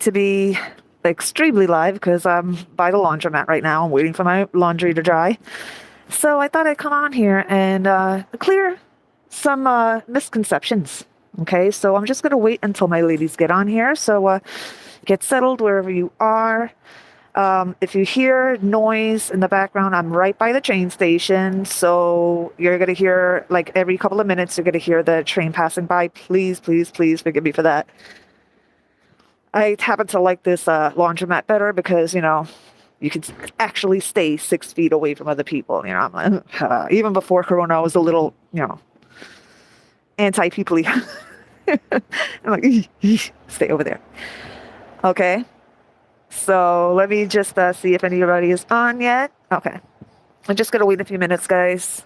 to be extremely live because I'm by the laundromat right now. I'm waiting for my laundry to dry. So I thought I'd come on here and clear some misconceptions. Okay, so I'm just going to wait until my ladies get on here. So get settled wherever you are. If you hear noise in the background, I'm right by the train station. So you're going to hear, like, every couple of minutes, you're going to hear the train passing by. Please, please, please forgive me for that. I happen to like this laundromat better because, you can actually stay 6 feet away from other people. I'm like, even before Corona, I was a little, anti-peoply. I'm like, stay over there. Okay. So let me just see if anybody is on yet. Okay. I'm just going to wait a few minutes, guys.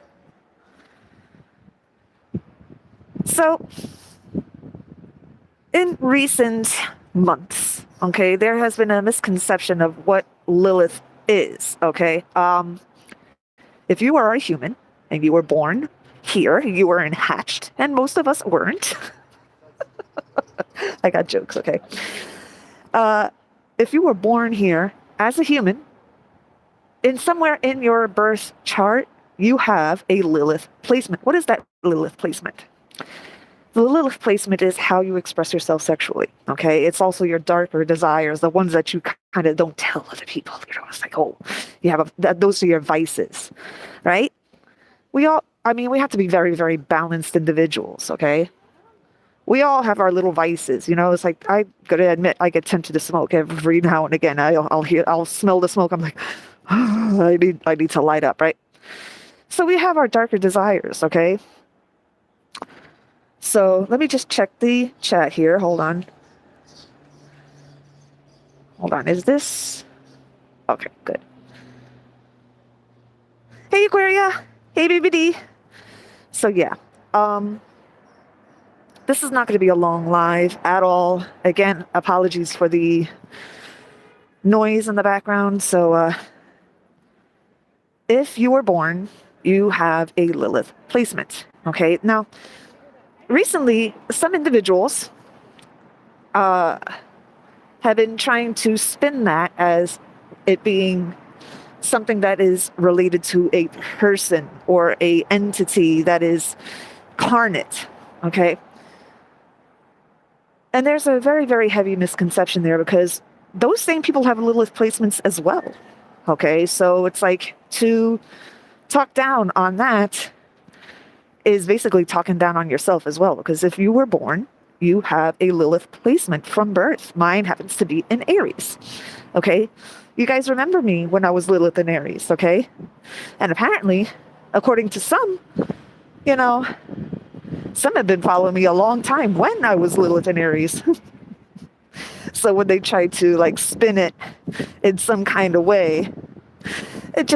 So in recent months, okay, there has been a misconception of what Lilith is, okay? If you are a human and you were born here, you were hatched, and most of us weren't. I got jokes, okay? If you were born here as a human, in somewhere in your birth chart, you have a Lilith placement. What is that Lilith placement? The Lilith placement is how you express yourself sexually, okay? It's also your darker desires, the ones that you kind of don't tell other people. It's like, oh, you have those are your vices, right? We have to be very, very balanced individuals, okay? We all have our little vices, It's like, I gotta admit, I get tempted to smoke every now and again. I'll smell the smoke. I'm like, I need to light up, right? So we have our darker desires, okay? So let me just check the chat here. Hold on. Is this? Okay, good. Hey, Aquaria. Hey, BBD. So yeah, this is not going to be a long live at all. Again, apologies for the noise in the background. So if you were born, you have a Lilith placement. Okay, now, recently, some individuals have been trying to spin that as it being something that is related to a person or a entity that is carnate, okay? And there's a very, very heavy misconception there because those same people have Lilith placements as well, okay? So it's like to talk down on that is basically talking down on yourself as well, because if you were born, you have a Lilith placement from birth. Mine happens to be in Aries, okay? You guys remember me when I was Lilith in Aries, okay? And apparently, according to some, some have been following me a long time when I was Lilith in Aries. So when they try to spin it in some kind of way, it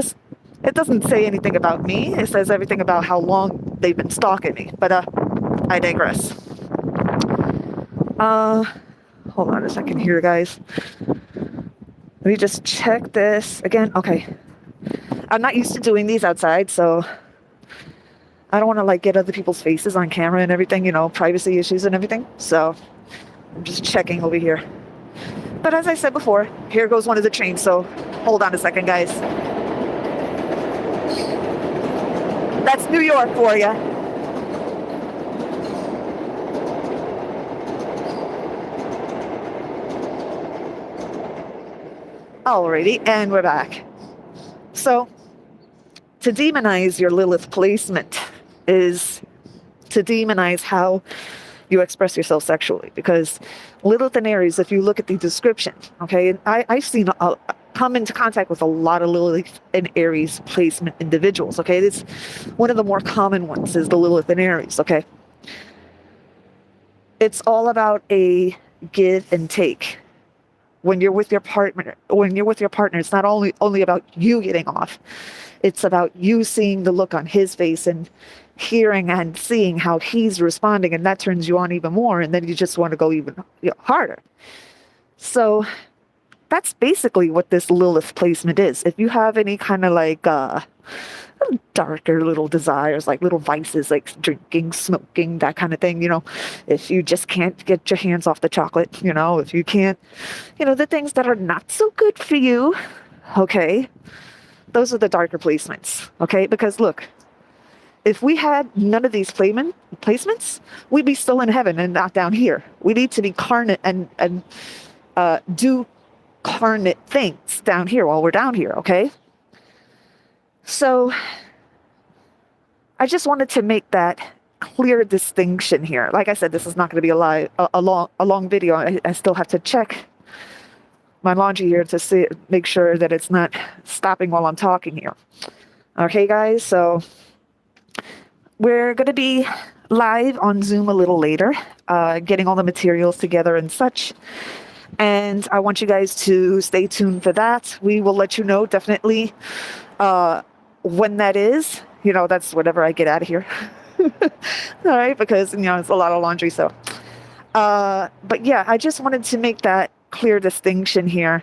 doesn't say anything about me. It says everything about how long they've been stalking me. But I digress. Hold on a second here, guys. Let me just check this again. Okay. I'm not used to doing these outside, so I don't want to get other people's faces on camera and everything, privacy issues and everything. So I'm just checking over here. But as I said before, here goes one of the trains. So hold on a second, guys. That's New York for you. Alrighty, and we're back. So, to demonize your Lilith placement is to demonize how you express yourself sexually. Because Lilith and Aries, if you look at the description, okay, I've seen come into contact with a lot of Lilith and Aries placement individuals, okay? It's one of the more common ones is the Lilith and Aries, okay? It's all about a give and take. When you're with your partner, it's not only about you getting off. It's about you seeing the look on his face and hearing and seeing how he's responding, and that turns you on even more, and then you just want to go even harder. So that's basically what this Lilith placement is. If you have any kind of darker little desires, like little vices, like drinking, smoking, that kind of thing. If you just can't get your hands off the chocolate, if you can't, the things that are not so good for you, okay, those are the darker placements, okay? Because look, if we had none of these placements, we'd be still in heaven and not down here. We need to be carnate and do carnate things down here while we're down here, okay? So I just wanted to make that clear distinction here. Like I said, this is not going to be a long video. I still have to check my laundry here to make sure that it's not stopping while I'm talking here. Okay, guys, so we're going to be live on Zoom a little later, getting all the materials together and such. And I want you guys to stay tuned for that. We will let you know definitely when that is. That's whenever I get out of here. All right, because, it's a lot of laundry. So, but yeah, I just wanted to make that clear distinction here.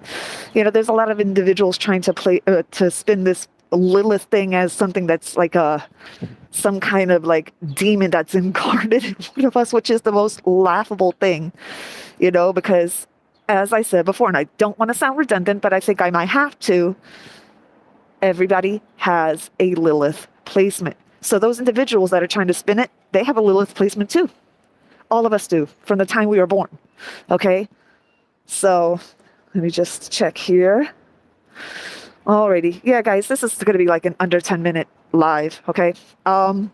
There's a lot of individuals trying to spin this Lilith thing as something that's like some kind of like demon that's incarnate in one of us, which is the most laughable thing, because as I said before, and I don't want to sound redundant, but I think I might have to, everybody has a Lilith placement. So those individuals that are trying to spin it, they have a Lilith placement too. All of us do, from the time we were born. Okay? So let me just check here. Alrighty. Yeah, guys, this is going to be like an under 10-minute live. Okay? The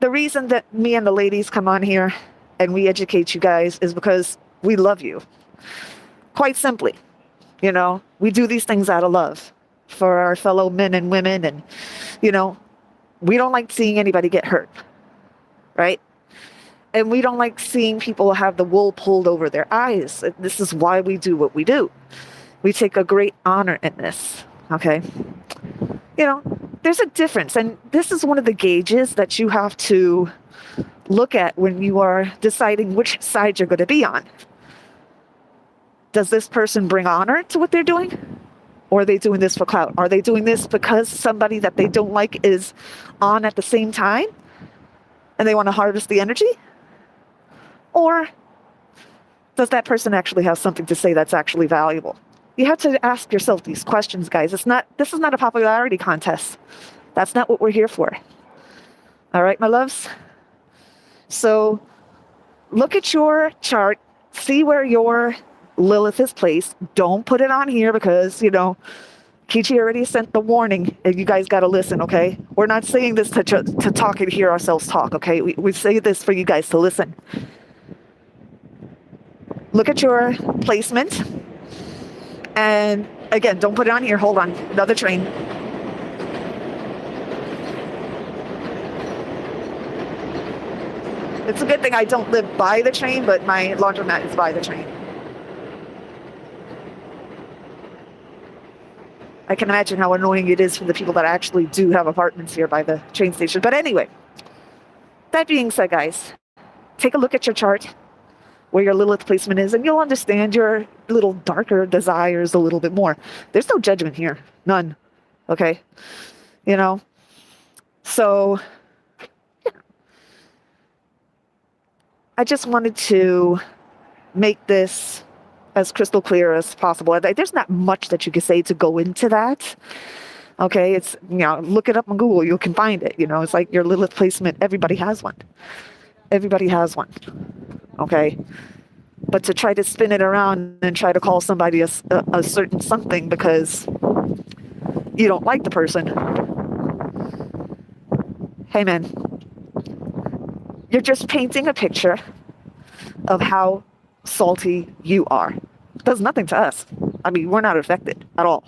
reason that me and the ladies come on here and we educate you guys is because we love you. Quite simply. We do these things out of love for our fellow men and women. And, we don't like seeing anybody get hurt. Right? And we don't like seeing people have the wool pulled over their eyes. This is why we do what we do. We take a great honor in this. Okay? There's a difference. And this is one of the gauges that you have to look at when you are deciding which side you're going to be on. Does this person bring honor to what they're doing? Or are they doing this for clout? Are they doing this because somebody that they don't like is on at the same time and they want to harvest the energy? Or does that person actually have something to say that's actually valuable? You have to ask yourself these questions, guys. This is not a popularity contest. That's not what we're here for. All right, my loves? So look at your chart, see where your Lilith is placed. Don't put it on here because, Kichi already sent the warning and you guys got to listen, okay? We're not saying this to talk and hear ourselves talk, okay? We say this for you guys to listen. Look at your placement. And again, don't put it on here. Hold on. Another train. It's a good thing I don't live by the train, but my laundromat is by the train. I can imagine how annoying it is for the people that actually do have apartments here by the train station. But anyway, that being said, guys, take a look at your chart, where your Lilith placement is, and you'll understand your little darker desires a little bit more. There's no judgment here. None. Okay? So I just wanted to make this as crystal clear as possible. There's not much that you can say to go into that. Okay, it's, look it up on Google. You can find it. It's like your Lilith placement. Everybody has one. Everybody has one. Okay? But to try to spin it around and try to call somebody a certain something because you don't like the person. Hey, man. You're just painting a picture of how salty you are. It does nothing to us. I mean, we're not affected at all.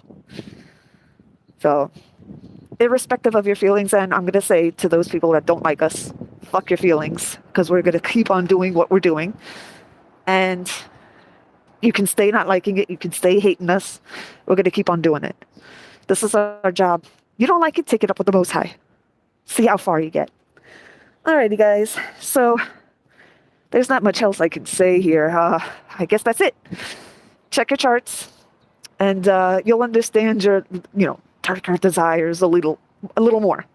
So, irrespective of your feelings, and I'm going to say to those people that don't like us, fuck your feelings, because we're going to keep on doing what we're doing. And you can stay not liking it. You can stay hating us. We're going to keep on doing it. This is our job. You don't like it, take it up with the Most High. See how far you get. Alrighty, guys. So, there's not much else I can say here. I guess that's it. Check your charts. and you'll understand your, darker desires a little more.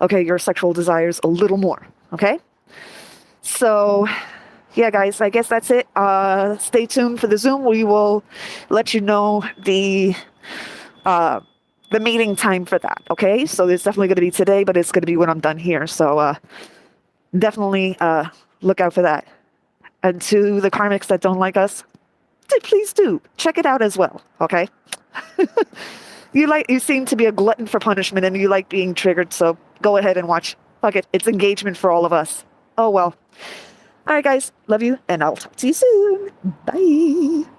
Okay, your sexual desires a little more. Okay, so yeah, guys, I guess that's it. Stay tuned for the Zoom. We will let you know the meeting time for that. Okay, so it's definitely going to be today, but it's going to be when I'm done here. So definitely look out for that. And to the karmics that don't like us, please do check it out as well. Okay. You seem to be a glutton for punishment and you like being triggered, so go ahead and watch. Fuck it. It's engagement for all of us. Oh well. All right, guys. Love you, and I'll talk to you soon. Bye.